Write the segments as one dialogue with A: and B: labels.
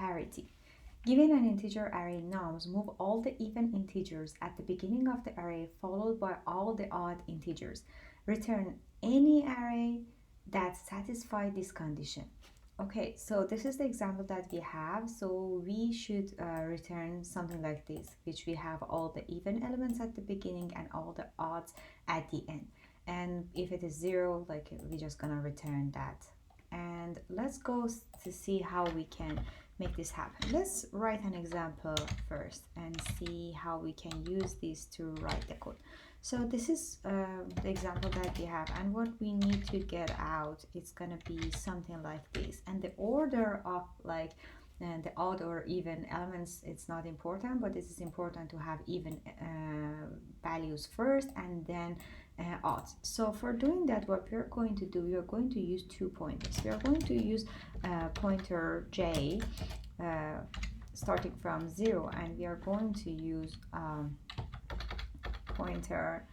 A: parity. Given an integer array nums, move all the even integers at the beginning of the array followed by all the odd integers. Return any array that satisfies this condition. Okay, so this is the example that we have. So we should return something like this, which we have all the even elements at the beginning and all the odds at the end. And if it is 0, like we're just gonna return that. And let's go to see how we can make this happen. Let's write an example first and see how we can use this to write the code. So this is the example that we have, and what we need to get out, it's gonna be something like this. And the order of like the odd or even elements, it's not important, but this is important to have even values first and then odds. So for doing that, what we're going to do, we are going to use 2 pointers. We are going to use pointer j starting from 0, and we are going to use pointer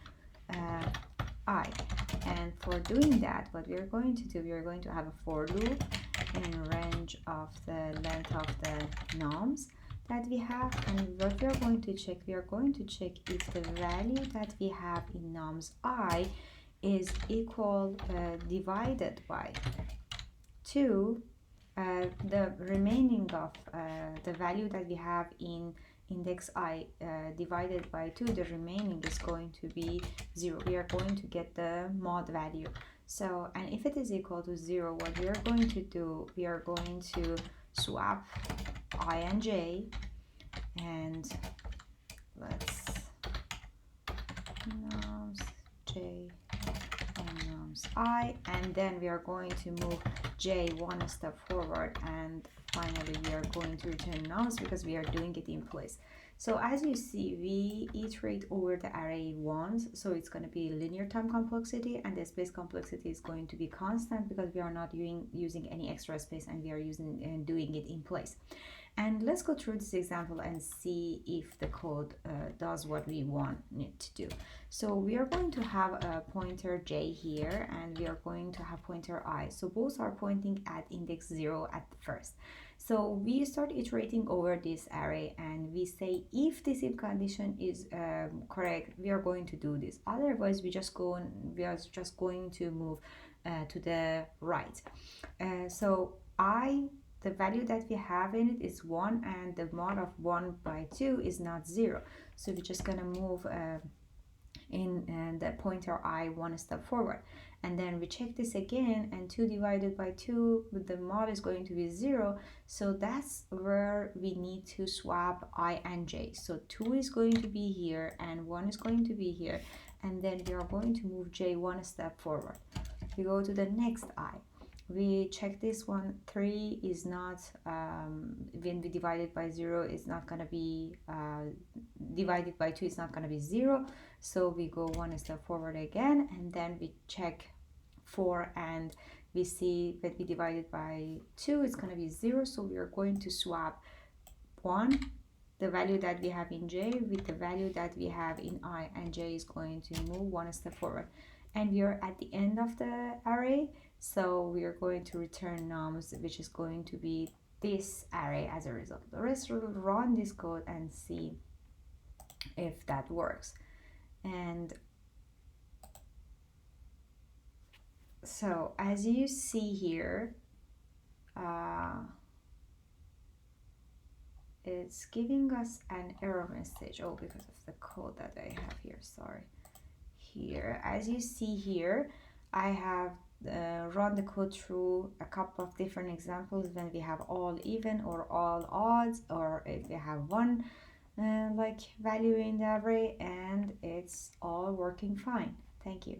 A: I. And for doing that, what we are going to do, we are going to have a for loop in range of the length of the nums that we have. And what we are going to check, we are going to check if the value that we have in nums I is equal divided by 2 the remaining of the value that we have in index I divided by 2, the remaining is going to be 0. We are going to get the mod value. So, and if it is equal to 0, what we are going to do, we are going to swap I and j, and let's nums j and nums I, and then we are going to move j one step forward, and finally we are going to return nums because we are doing it in place. So as you see, we iterate over the array once, so it's going to be linear time complexity, and the space complexity is going to be constant because we are not using any extra space, and we are using and doing it in place. And let's go through this example and see if the code does what we want it to do. So we are going to have a pointer j here, and we are going to have pointer I. So both are pointing at index 0 at first. So we start iterating over this array, and we say if this if condition is correct, we are going to do this. Otherwise, we are just going to move to the right. So the value that we have in it is 1, and the mod of 1 by 2 is not 0. So we're just gonna move in the pointer I one step forward, and then we check this again, and 2 divided by 2 with the mod is going to be 0. So that's where we need to swap I and j. So 2 is going to be here and 1 is going to be here, and then we are going to move j one step forward. We go to the next I. We check this one, 3 is not, when we divide it by 0, it's not going to be, divided by 2, it's not going to be 0. So we go one step forward again, and then we check 4, and we see that we divide it by 2, it's going to be 0. So we are going to swap 1, the value that we have in j, with the value that we have in I, and j is going to move one step forward. And we are at the end of the array. So we are going to return nums, which is going to be this array as a result. Let's run this code and see if that works. And so as you see here, it's giving us an error message. Oh, because of the code that I have here, sorry. Here, as you see here, I have run the code through a couple of different examples when we have all even or all odds, or if we have one like value in the array, and it's all working fine. Thank you.